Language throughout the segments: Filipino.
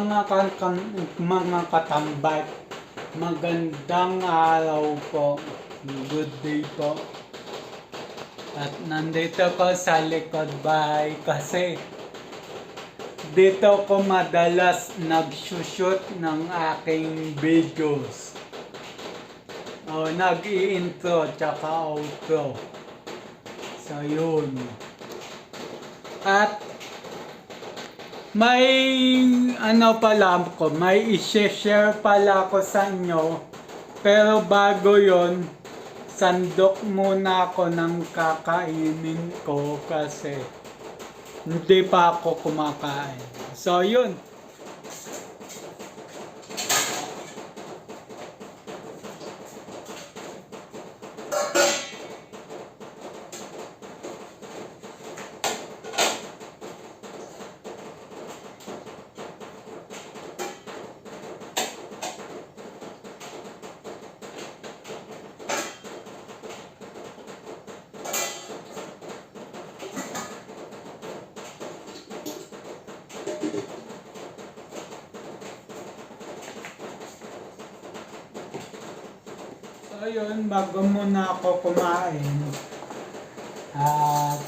mga katambay, magandang araw po. Good day po. At nandito ko sa likod bahay kasi dito ko madalas nag-shoot ng aking videos. Nag-i-intro tsaka outro. So yun. At may may i-share pala ko sa inyo. Pero bago yon, sandok muna ako ng kakainin ko kasi hindi pa ako kumakain. So yun. So yun, bago muna ako kumain, at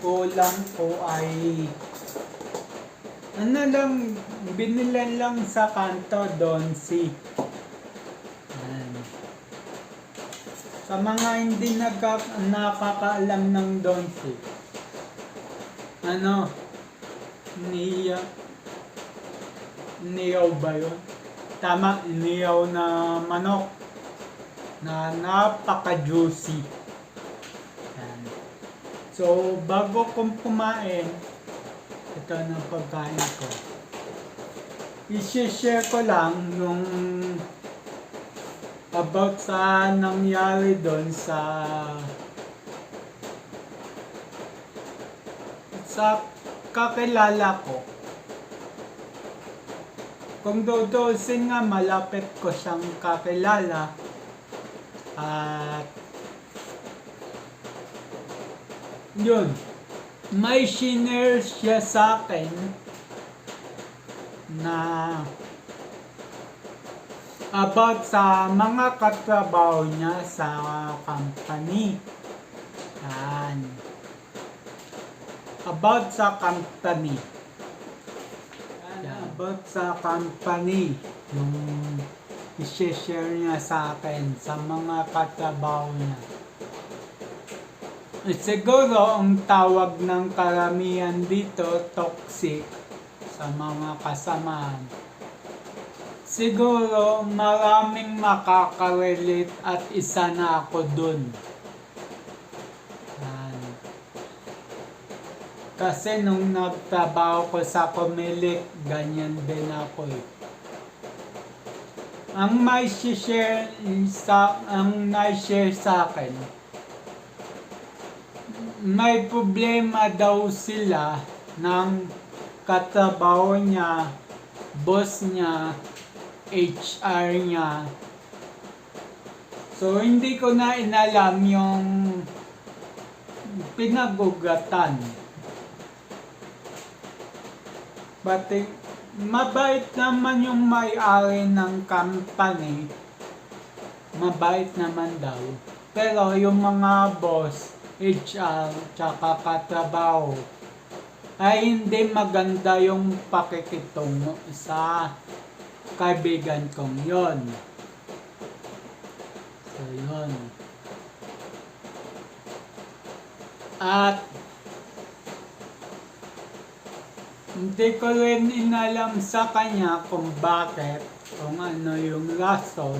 ulam ko ay binilan lang sa kanto Donsi. Sa mga hindi nakakaalam ng Donsi, niyaw ba yun? Tama, niyaw na manok na napaka-juicy. So, bago kong kumain, ito na pagkain ko. I-share ko lang yung about sa nangyari doon sa kakilala ko. Kung dodosin nga, malapit ko siyang kakilala. At yun, may shinare siya sa akin na about sa mga katrabaho niya sa company. Yan. About sa company. About sa company, yung i-share niya sa akin, sa mga katrabaho niya. Siguro ang tawag ng karamihan dito, toxic, sa mga kasamahan. Siguro maraming makaka-relate at isa na ako dun. Kasi nung nagtrabaho ko sa Comelec, ganyan din ako eh. Ang na-share sa akin, may problema daw sila ng katrabaho niya, boss niya, HR niya. So hindi ko na inalam yung pinagugatan. But mabait naman yung may-ari ng company. Mabait naman daw. Pero yung mga boss, HR, tsaka katrabaho, ay hindi maganda yung pakikitungo sa kaibigan kong yon. So yun. At hindi ko rin inalam sa kanya kung bakit, kung ano yung rason.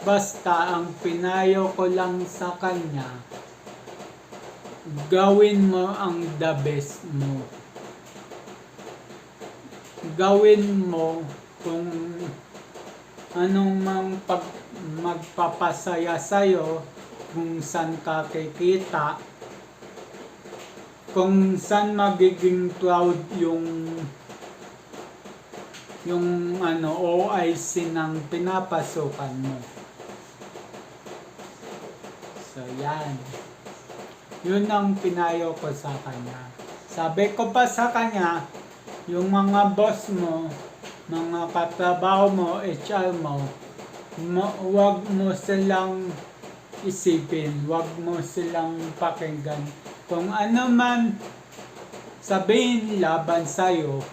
Basta ang pinayo ko lang sa kanya, gawin mo ang the best mo. Gawin mo kung anong magpapasaya sa'yo, kung saan ka kikita, kung saan magiging proud yung OIC ng pinapasukan mo. So yan. Yun ang pinayo ko sa kanya. Sabi ko pa sa kanya, yung mga boss mo, mga katrabaho mo, HR mo, wag mo silang isipin, wag mo silang pakinggan. Kung ano man sabihin laban sa'yo,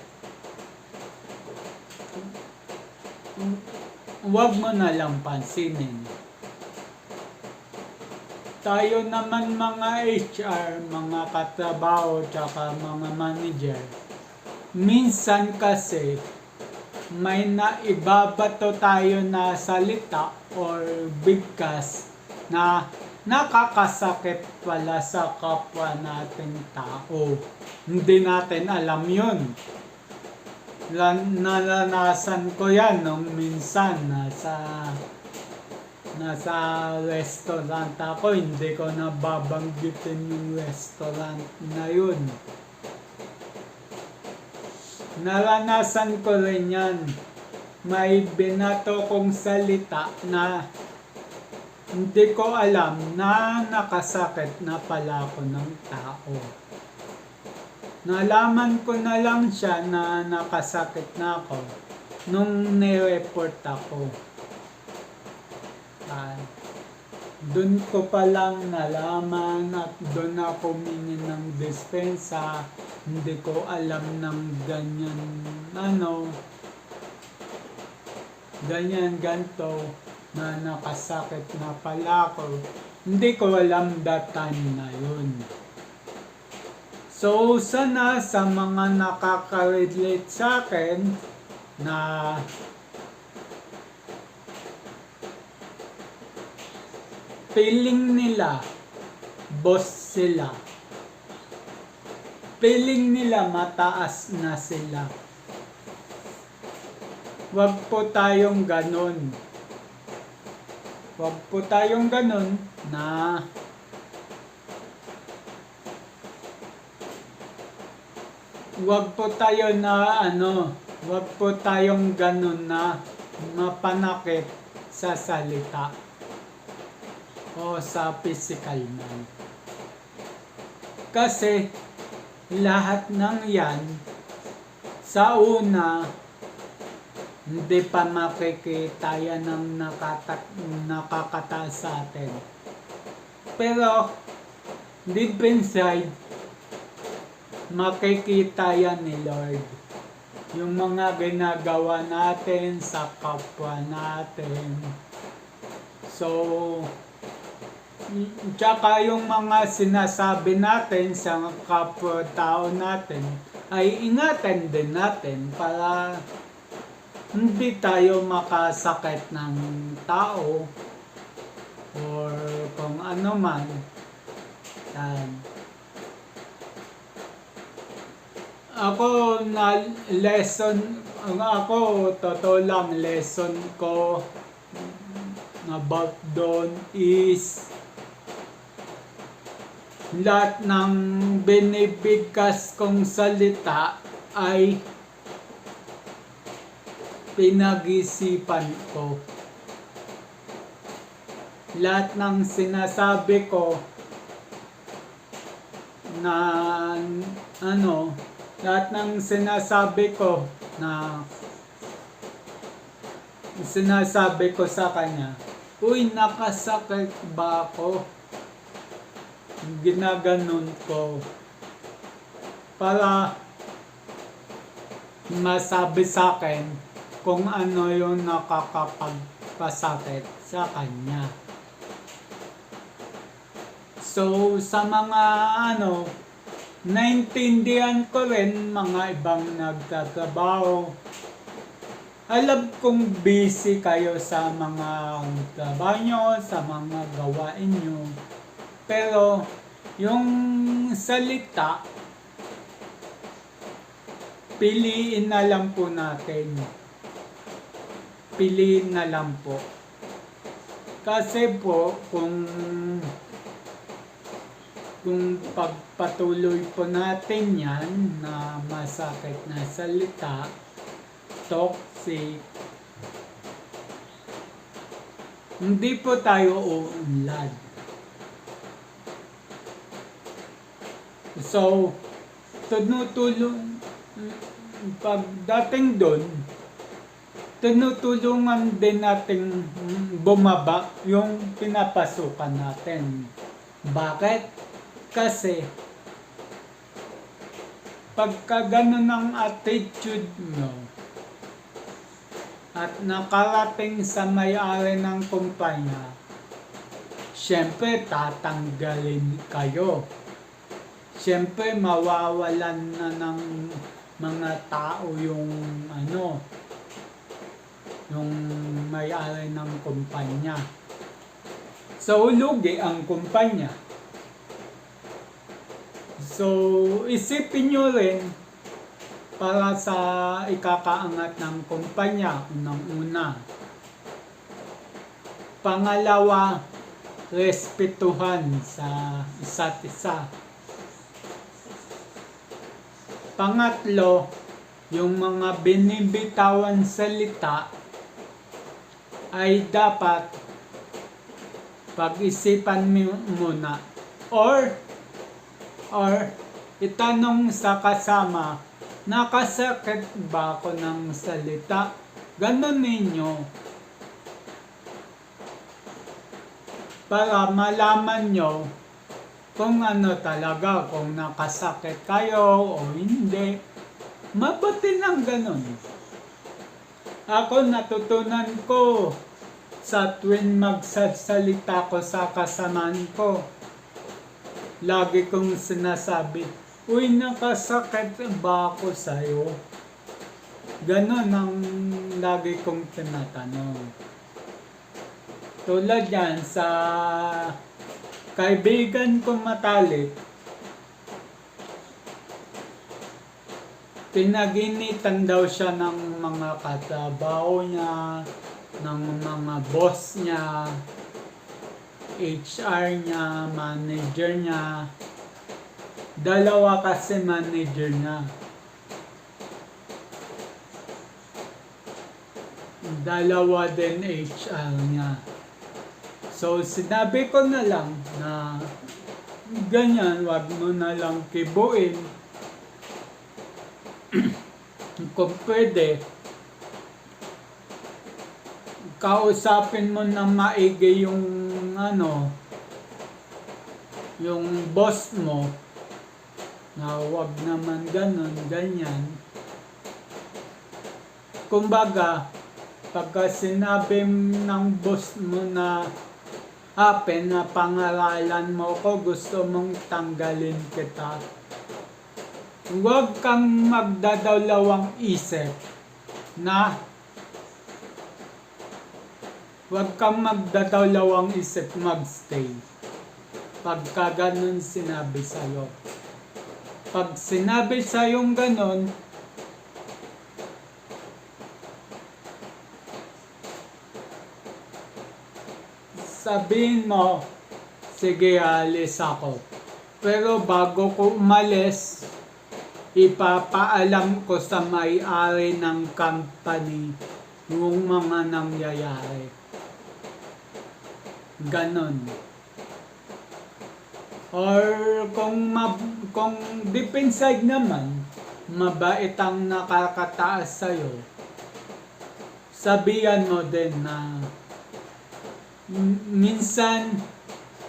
wag mo na lang pansinin. Tayo naman mga HR, mga katrabaho, tsaka mga manager, minsan kasi may naibabato tayo na salita or bigkas na nakakasakit pala sa kapwa nating tao. Hindi natin alam yun. Naranasan ko yan nung minsan nasa restaurant ako, hindi ko nababanggitin yung restaurant na yun. Naranasan ko rin yan. May binato kong salita na hindi ko alam na nakasakit na pala ako ng tao. Nalaman ko na lang siya na nakasakit na ako nung nireport ako. Doon ko palang nalaman at doon ako humingi ng dispensa. Hindi ko alam ng ganito na nakasakit na pala ako. Hindi ko alam that time na yun. So sana sa mga nakaka-relate sa akin na feeling nila boss sila, feeling nila mataas na sila, wag po tayong ganun. Wag po tayong ganun na wag po tayong ganun na mapanakit sa salita o sa physical man. Kasi lahat ng yan sa una hindi pa makikita yan ng nakakataas sa atin. Pero deep inside, makikita yan ni Lord. Yung mga ginagawa natin sa kapwa natin. So, tsaka yung mga sinasabi natin sa kapwa-tao natin ay ingatan din natin para hindi tayo makasakit ng tao or kung ano man. Ako totoo lang, lesson ko about doon is lahat ng binibigkas kong salita ay pinag-isipan ko. Lahat ng sinasabi ko sinasabi ko sa kanya, uy, nakasakit ba ako? Ginaganon ko para masabi sa akin kung ano yung nakakapagpasakit sa kanya. So sa mga naintindihan ko rin mga ibang nagtatrabaho. Alam kong busy kayo sa mga trabaho nyo, sa mga gawain nyo. Pero yung salita, piliin na lang po natin. Piliin na lang po. Kasi po, kung pagpatuloy po natin yan na masakit na salita, toxic, hindi po tayo uunlad. So, tinutulong, pagdating doon, tinutulungan din nating bumaba yung pinapasukan natin. Bakit? Kasi pagka ganun ang attitude mo at nakarating sa may-ari ng kumpanya, syempre tatanggalin kayo. Syempre mawawalan na ng mga tao yung yung may-ari ng kumpanya. So, lugi ang kumpanya. So, isipin nyo rin para sa ikakaangat ng kumpanya, unang-una. Pangalawa, respetuhan sa isa't isa. Pangatlo, yung mga binibitawan salita ay dapat pag-isipan muna or itanong sa kasama, nakasakit ba ako ng salita? Ganon ninyo para malaman nyo kung ano talaga, kung nakasakit kayo o hindi. Mabuti lang ganon. Ako natutunan ko sa tuwing magsasalita ko sa kasamaan ko. Lagi kong sinasabi, uy, nakasakit ba ako sa'yo? Ganon ang lagi kong tinatanong. Tulad yan sa kaibigan ko matalik, pinaginitan daw siya ng mga katrabaho niya, ng mga boss niya, HR niya, manager niya. Dalawa kasi manager niya. Dalawa din HR niya. So, sinabi ko na lang na ganyan, wag mo na lang kibuin. Kung pwede, kausapin mo na maigi yung yung boss mo, na wag naman ganon, ganyan. Kumbaga, pagka sinabi ng boss mo na pangaralan mo ko, gusto mong tanggalin kita, huwag kang magdadalawang isip na magstay. Pagka ganun sinabi sa'yo. Pag sinabi sa'yong ganun, sabihin mo, sige, alis ako. Pero bago ko umalis, ipapaalam ko sa may-ari ng company yung mga nangyayari. Ganon. Or kung deep inside naman, mabait ang nakakataas sa'yo, sabihan mo din na minsan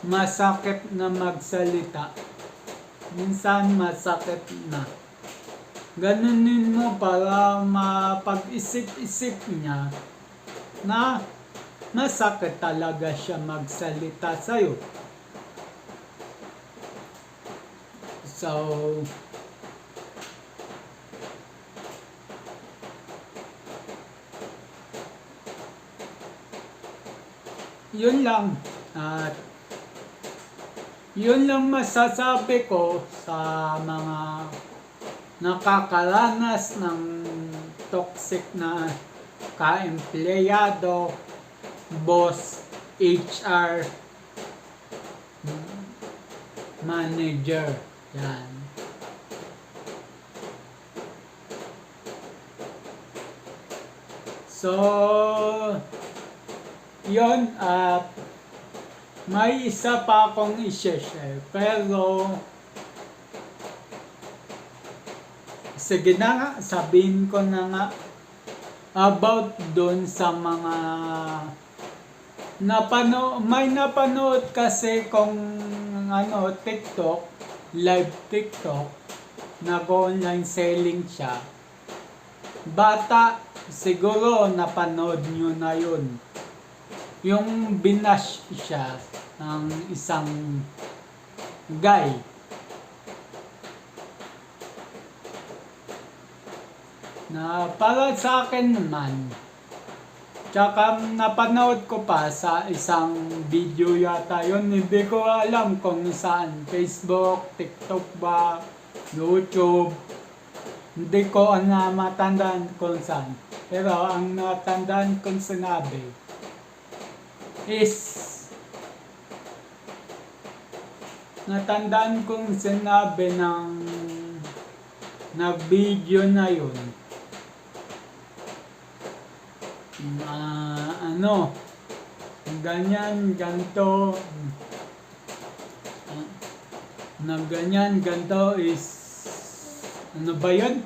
masakit na magsalita, minsan masakit na. Ganunin mo para mapag-isip-isip niya na masakit talaga siya magsalita sa'yo. So, yun lang. At yun lang masasabi ko sa mga nakakaranas ng toxic na ka-empleyado, boss, HR, manager. Yan. So, yun, at may isa pa akong i-share, pero sige na nga, sabihin ko na nga about doon sa mga may napanood kasi kung TikTok, live TikTok, nag-online selling siya. Bata, siguro napanood nyo na yun. Yung binash siya ng isang guy. Na para sa akin naman, tsaka napanood ko pa sa isang video yata yun, hindi ko alam kung saan, Facebook, TikTok ba, YouTube, hindi ko matandaan kung saan. Pero ang natandaan kong sinabi is, ng video na yun, ganyan, ganto, is, ano ba yun?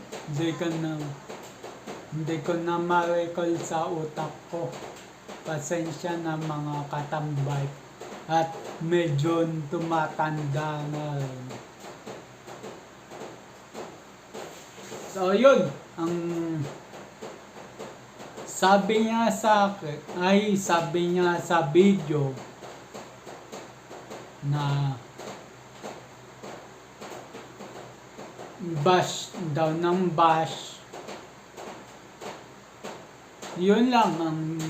Hindi ko na ma-recall sa utak ko. Pasensya na mga katambay. At medyo tumatanda na rin. So yun, ang sabi niya sa video na bash daw ng bash. Yun lang ang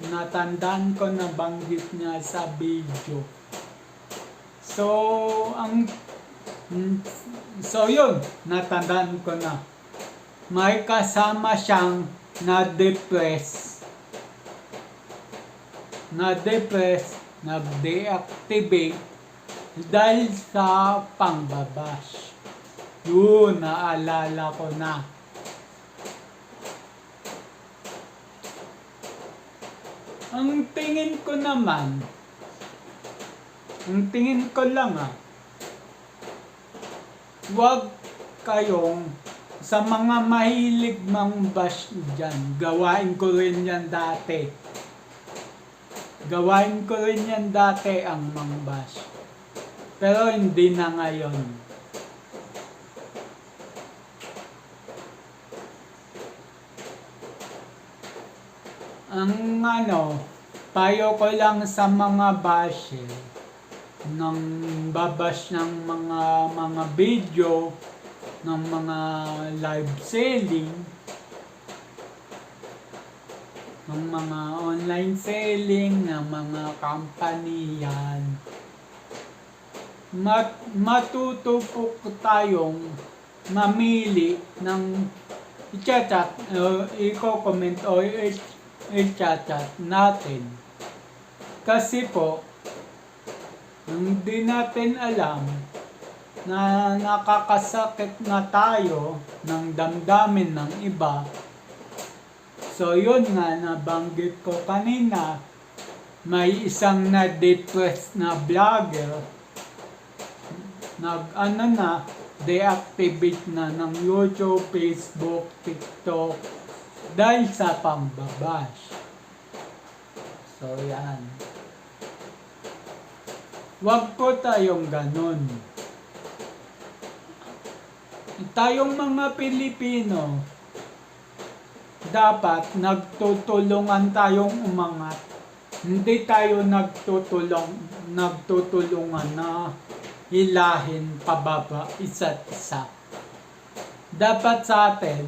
natandaan ko na banggit niya sa video. So yun, natandaan ko na. May kasama siyang na-depress, nag-deactivate dahil sa pangbabash. Yun, naalala ko na. Ang tingin ko lang wag kayong sa mga mahilig mang bash dyan. Gawain ko rin yan dati ang mang bash. Pero hindi na ngayon. Ang payo ko lang sa mga basher ng babash ng mga video, ng mga live selling, ng mga online selling, ng mga company yan. Matuto po tayong mamili ng i-chat, i-comment o i-chat natin. Kasi po, hindi natin alam na nakakasakit na tayo ng damdamin ng iba. So yun nga, nabanggit ko kanina, may isang na-depressed na vlogger, deactivate na ng YouTube, Facebook, TikTok, dahil sa pambabash. So yan. Wag po tayong ganun. Tayong mga Pilipino, dapat nagtutulungan tayong umangat. Hindi tayo nagtutulungan na hilahin pababa isa't isa. Dapat sa atin,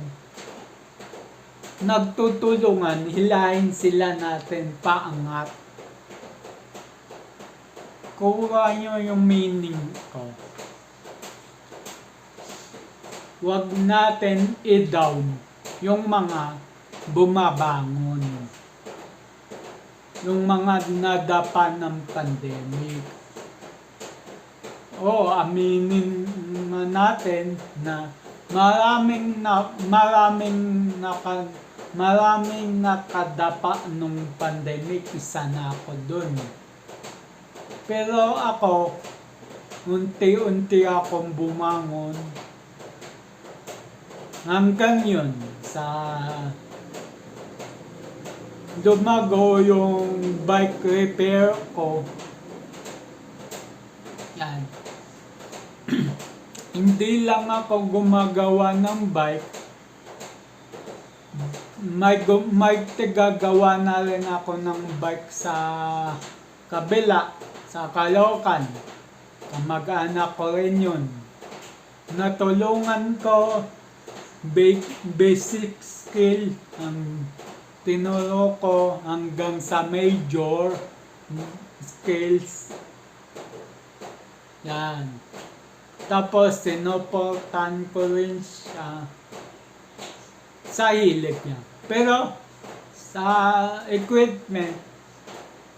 nagtutulungan, hilahin sila natin paangat. Kuha nyo yung meaning ko. Huwag natin i-down yung mga bumabangon. Yung mga nadapa ng pandemic. Aminin natin na maraming nakadapa nung pandemic, isa na ako dun. Pero ako, unti-unti akong bumangon. Hanggang yun, sa lumago yung bike repair ko. Yan. Hindi lang ako gumagawa ng bike, may tigagawa na rin ako ng bike sa kabila, sa Caloocan. Kamag-anak ko rin yun. Natulungan ko, basic skill ang tinuro ko hanggang sa major skills. Yan. Tapos sinuportan ko rin siya sa hilig niya. Pero sa equipment,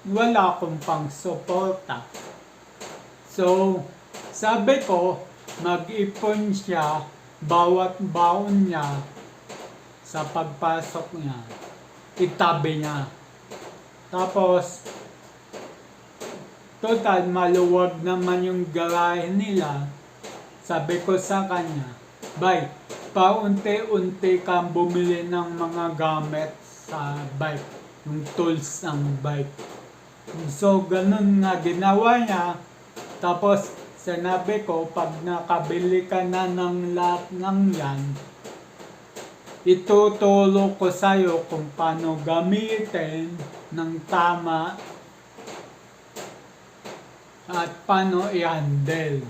wala akong pang suporta. So, sabi ko, mag-ipon siya bawat baon niya sa pagpasok niya. Itabi niya. Tapos, total, maluwag naman yung garahe nila. Sabi ko sa kanya, "Bay, paunti-unti kang bumili ng mga gamit sa bike, yung tools ng bike." So, ganun nga ginawa niya. Tapos, sinabi ko, pag nakabili ka na ng lahat ng yan, ituturo ko sa'yo kung paano gamitin ng tama at paano i-handle.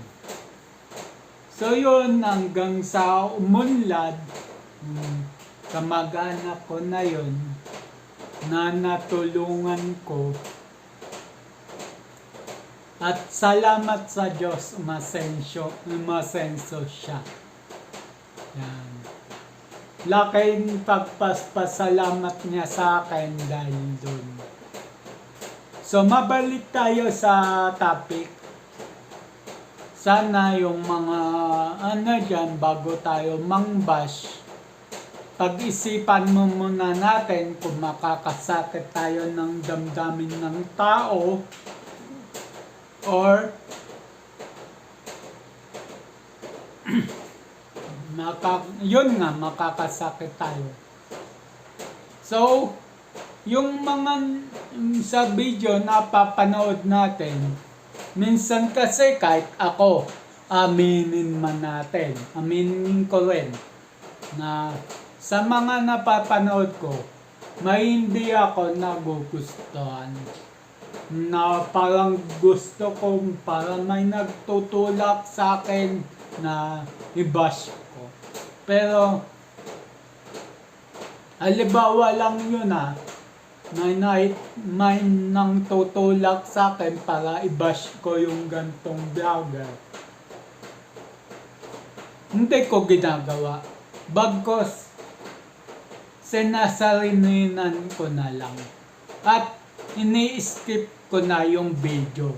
So yun, hanggang sa umunlad, kamag-anak ko na yun, na natulungan ko. At salamat sa Diyos, umasenso siya. Yan. Laking pagpaspasalamat niya sa akin dahil doon. So, mabalik tayo sa topic. Sana yung mga dyan, bago tayo mangbash, pag-isipan mo muna natin kung makakasakit tayo ng damdamin ng tao or yun nga, makakasakit tayo. So, yung mga sa video na papanood natin, minsan kasi kahit ako, aminin ko rin na sa mga napapanood ko, may hindi ako nagugustuhan. Na parang gusto ko, parang may nagtutulak sa akin na i-bash ko. Pero, halimbawa lang yun may nang tutulak sa akin para i-bash ko yung gantong vlogger. Hindi ko ginagawa. Bagkos, sinasarininan ko na lang. At ini-skip ko na yung video.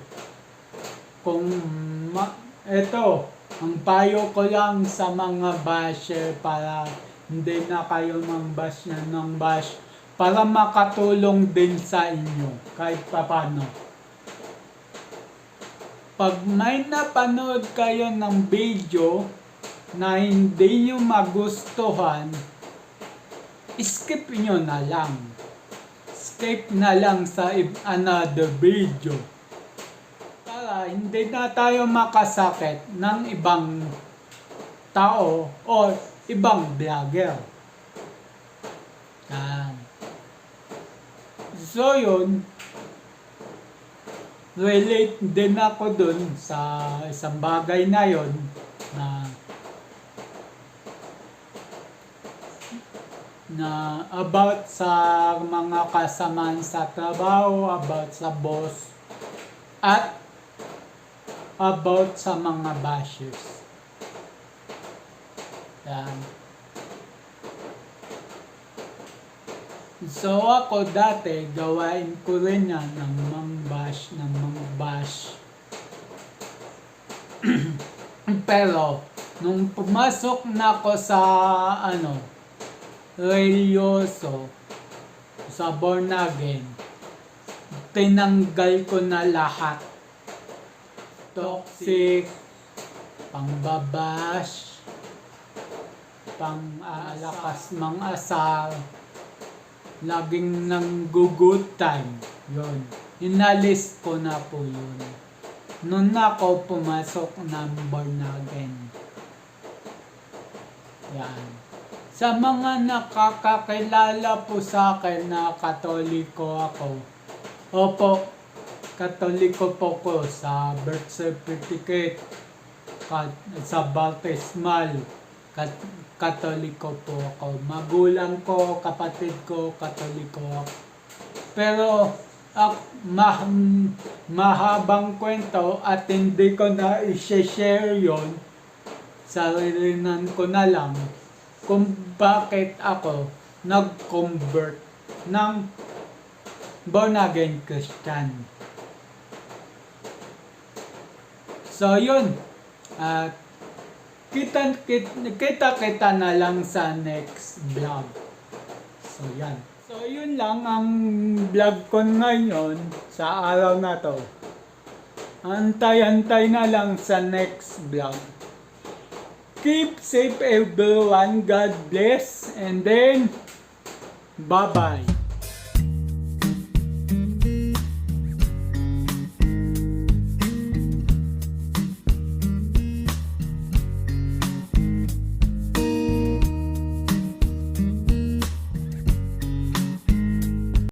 Eto, ang payo ko lang sa mga basher para hindi na kayo mang-bash ng bash, para makatulong din sa inyo kahit papano. Pag may napanood kayo ng video na hindi nyo magustuhan, skip nyo na lang. Skip na lang sa another video. Para hindi na tayo makasakit ng ibang tao o ibang vlogger. So yun, relate din ako dun sa isang bagay na yun na about sa mga kasamaan sa trabaho, about sa boss, at about sa mga bashers. Yan. So ako dati, gawain ko rin yan ng mang-bash. Pero, nung pumasok na ako sa religyoso, sa born again, tinanggal ko na lahat. Toxic, pangbabash, pang alakas mang asar, laging nang good time. Yun. Inalis ko na po yun. Noon ako pumasok ng born again. Yan. Sa mga nakakakilala po sa akin na Katoliko ako, opo, Katoliko po ko sa birth certificate, sa baptismal, Katoliko po ako. Magulang ko, kapatid ko, Katoliko ako. Pero mahabang kwento at hindi ko na i-share yon, sarilinan ko na lang kung bakit ako nag-convert ng born again Christian. So yun, at kita na lang sa next vlog. So yan. So yun lang ang vlog ko ngayon sa araw na to. Antay-antay na lang sa next vlog. Keep safe everyone. God bless. And then, bye-bye.